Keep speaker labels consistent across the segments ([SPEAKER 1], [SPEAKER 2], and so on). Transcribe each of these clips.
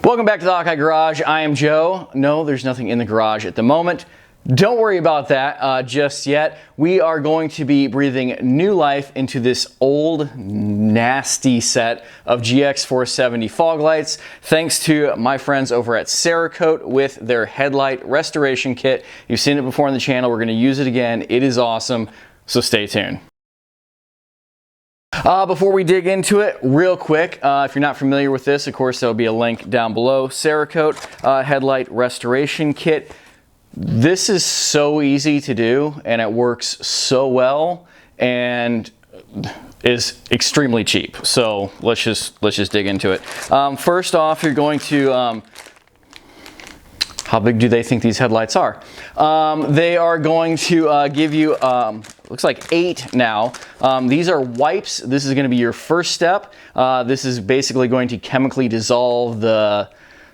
[SPEAKER 1] Welcome back to the Hawkeye Garage. I am Joe. No, there's nothing in the garage at the moment. Don't worry about that just yet. We are going to be breathing new life into this old, nasty set of GX470 fog lights, thanks to my friends over at Cerakote with their headlight restoration kit. You've seen it before on the channel. We're going to use it again. It is awesome, so stay tuned. Before we dig into it, real quick, if you're not familiar with this, of course, there'll be a link down below. Cerakote headlight restoration kit. This is so easy to do, and it works so well, and is extremely cheap. So let's just dig into it. First off, you're going to how big do they think these headlights are? They are going to give you, looks like 8 now. These are wipes. This is going to be your first step. This is basically going to chemically dissolve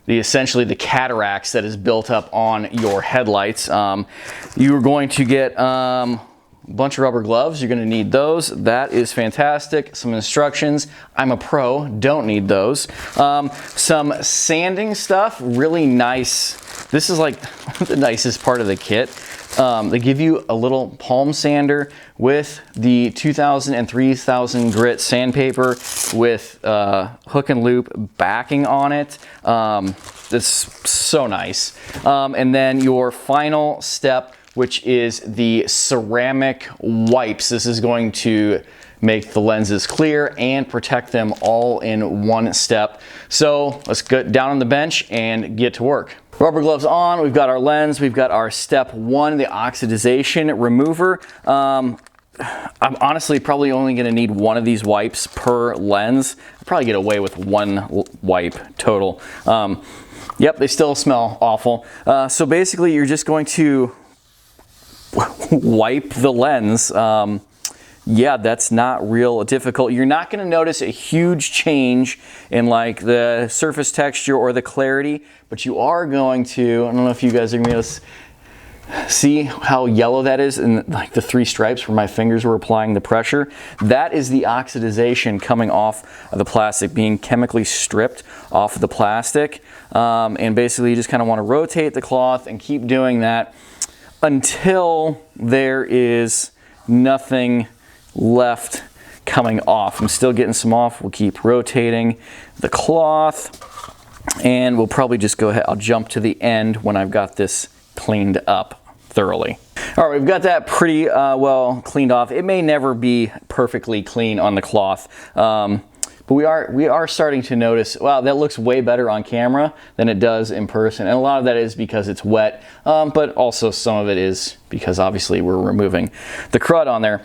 [SPEAKER 1] essentially the cataracts that is built up on your headlights. You are going to get a bunch of rubber gloves. You're going to need those. That is fantastic. Some instructions. I'm a pro, don't need those. Some sanding stuff, really nice. This is like the nicest part of the kit. They give you a little palm sander with the 2000 and 3000 grit sandpaper with hook and loop backing on it. It's so nice. And then your final step, which is the ceramic wipes. This is going to make the lenses clear and protect them all in one step. So let's get down on the bench and get to work. Rubber gloves on, we've got our lens, we've got our step 1, the oxidization remover. I'm honestly probably only gonna need one of these wipes per lens. I'll probably get away with one wipe total. Yep, they still smell awful. So basically you're just going to wipe the lens. Yeah, that's not real difficult. You're not going to notice a huge change in like the surface texture or the clarity, but you are going to, I don't know if you guys are going to see how yellow that is in like the 3 stripes where my fingers were applying the pressure. That is the oxidization coming off of the plastic, being chemically stripped off of the plastic. And basically you just kind of want to rotate the cloth and keep doing that until there is nothing left coming off. I'm still getting some off. We'll keep rotating the cloth, and we'll probably just go ahead. I'll jump to the end when I've got this cleaned up thoroughly. All right, we've got that pretty well cleaned off. It may never be perfectly clean on the cloth, but we are starting to notice, wow, that looks way better on camera than it does in person. And a lot of that is because it's wet, but also some of it is because obviously we're removing the crud on there.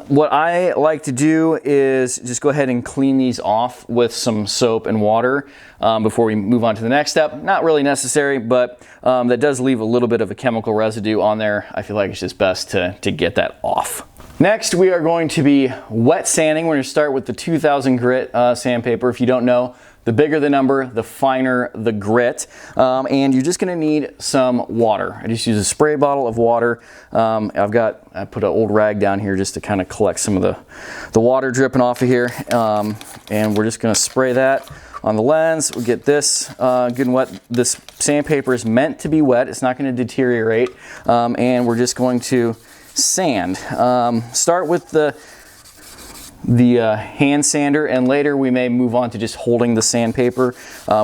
[SPEAKER 1] What I like to do is just go ahead and clean these off with some soap and water before we move on to the next step. Not really necessary, but that does leave a little bit of a chemical residue on there. I feel like it's just best to get that off. Next, we are going to be wet sanding. We're going to start with the 2000 grit sandpaper. If you don't know, the bigger the number, the finer the grit. And you're just going to need some water. I just use a spray bottle of water. I put an old rag down here just to kind of collect some of the water dripping off of here. And we're just going to spray that on the lens. We'll get this good and wet. This sandpaper is meant to be wet. It's not going to deteriorate. And we're just going to sand. Start with the hand sander, and later we may move on to just holding the sandpaper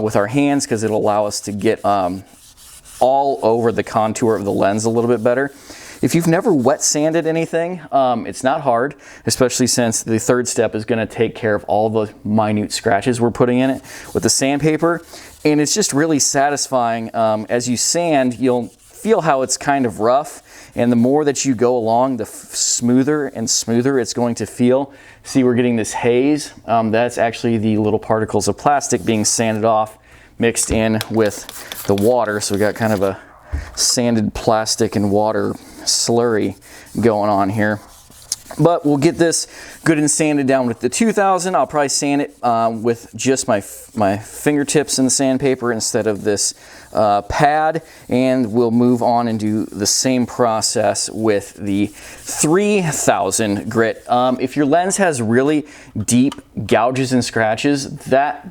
[SPEAKER 1] with our hands, because it'll allow us to get all over the contour of the lens a little bit better. If you've never wet sanded anything, it's not hard, especially since the third step is going to take care of all the minute scratches we're putting in it with the sandpaper. And it's just really satisfying. As you sand, you'll feel how it's kind of rough, and the more that you go along, the smoother and smoother it's going to feel. See, we're getting this haze. That's actually the little particles of plastic being sanded off, mixed in with the water. So we got kind of a sanded plastic and water slurry going on here. But we'll get this good and sanded down with the 2000. I'll probably sand it with just my fingertips in the sandpaper instead of this pad, and we'll move on and do the same process with the 3000 grit. If your lens has really deep gouges and scratches,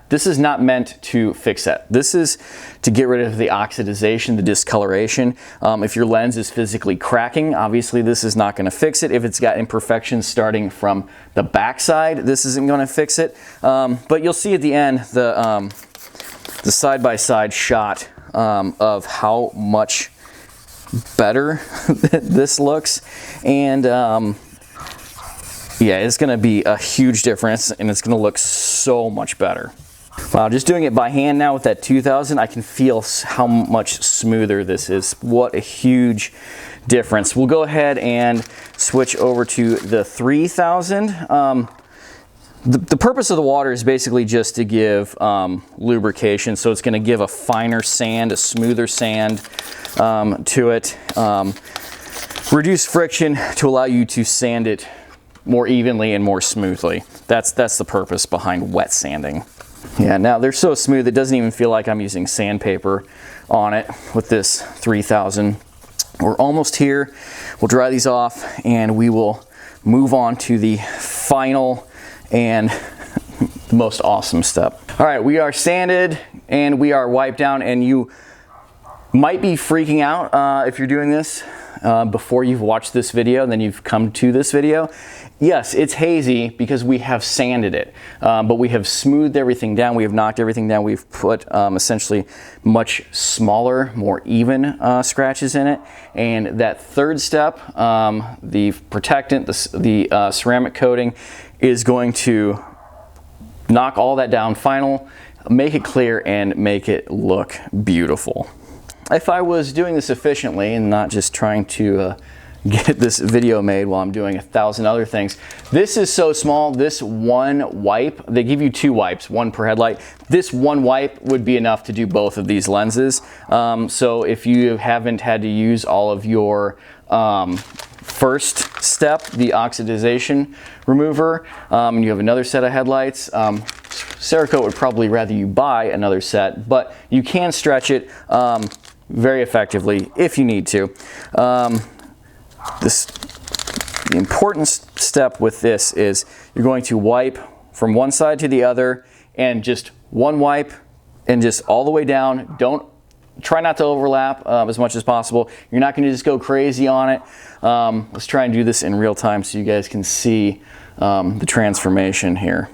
[SPEAKER 1] this is not meant to fix that. This is to get rid of the oxidization, the discoloration. If your lens is physically cracking, obviously this is not going to fix it. If it's got imperfections starting from the backside, this isn't going to fix it. But you'll see at the end the side-by-side shot of how much better this looks, and yeah, it's going to be a huge difference, and it's going to look so much better. Wow, just doing it by hand now with that 2000, I can feel how much smoother this is. What a huge difference. We'll go ahead and switch over to the 3000. The purpose of the water is basically just to give lubrication, so it's going to give a finer sand, a smoother sand to it, reduce friction to allow you to sand it more evenly and more smoothly. That's the purpose behind wet sanding. Yeah, now they're so smooth it doesn't even feel like I'm using sandpaper on it with this 3000. We're almost here. We'll dry these off and we will move on to the final and the most awesome step. All right, we are sanded and we are wiped down, and you might be freaking out if you're doing this before you've watched this video and then you've come to this video. Yes, it's hazy because we have sanded it, but we have smoothed everything down. We have knocked everything down. We've put essentially much smaller, more even scratches in it. And that third step, the protectant, the ceramic coating, is going to knock all that down make it clear and make it look beautiful. If I was doing this efficiently and not just trying to get this video made while I'm doing 1,000 other things. This is so small, this one wipe, they give you 2 wipes, 1 per headlight. This one wipe would be enough to do both of these lenses. So if you haven't had to use all of your first step, the oxidization remover, and you have another set of headlights, Cerakote would probably rather you buy another set, but you can stretch it very effectively if you need to. The important step with this is you're going to wipe from one side to the other, and just one wipe and just all the way down. Try not to overlap as much as possible. You're not going to just go crazy on it. Let's try and do this in real time so you guys can see the transformation here.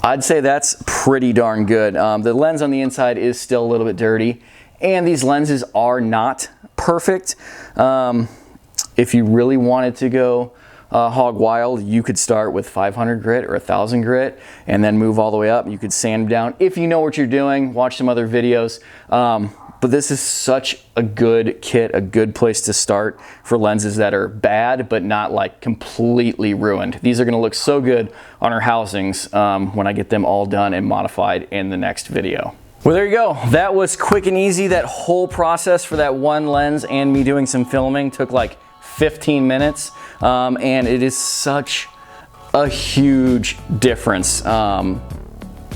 [SPEAKER 1] I'd say that's pretty darn good. The lens on the inside is still a little bit dirty, and these lenses are not perfect. If you really wanted to go hog wild, you could start with 500 grit or 1000 grit and then move all the way up. You could sand them down if you know what you're doing. Watch some other videos. But this is such a good kit, a good place to start for lenses that are bad but not like completely ruined. These are going to look so good on our housings when I get them all done and modified in the next video. Well, there you go. That was quick and easy. That whole process for that one lens and me doing some filming took like 15 minutes, and it is such a huge difference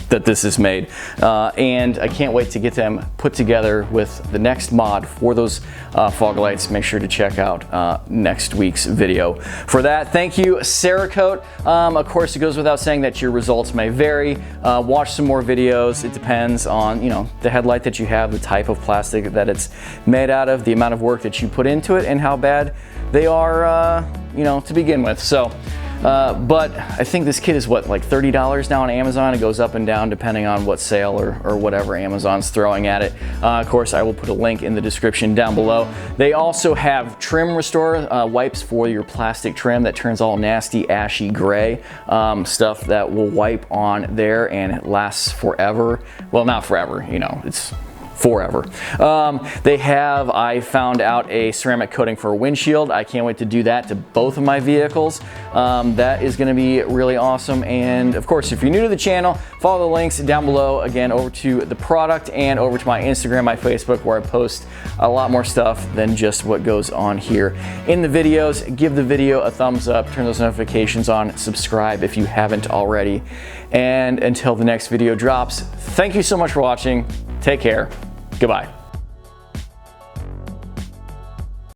[SPEAKER 1] that this is made, and I can't wait to get them put together with the next mod for those fog lights. Make sure to check out next week's video for that. Thank you, Cerakote. Of course, it goes without saying that your results may vary. Watch some more videos. It depends on, you know, the headlight that you have, the type of plastic that it's made out of, the amount of work that you put into it, and how bad they are, you know, to begin with. So. But I think this kit is what, like $30 now on Amazon. It goes up and down depending on what sale or whatever Amazon's throwing at it. Of course, I will put a link in the description down below. They also have trim restore wipes for your plastic trim that turns all nasty, ashy gray. Stuff that will wipe on there and it lasts forever. Well, not forever, you know, it's forever. They have, I found out, a ceramic coating for a windshield. I can't wait to do that to both of my vehicles. That is gonna be really awesome. And of course, if you're new to the channel, follow the links down below, again, over to the product and over to my Instagram, my Facebook, where I post a lot more stuff than just what goes on here in the videos. Give the video a thumbs up, turn those notifications on, subscribe if you haven't already. And until the next video drops, thank you so much for watching. Take care. Goodbye.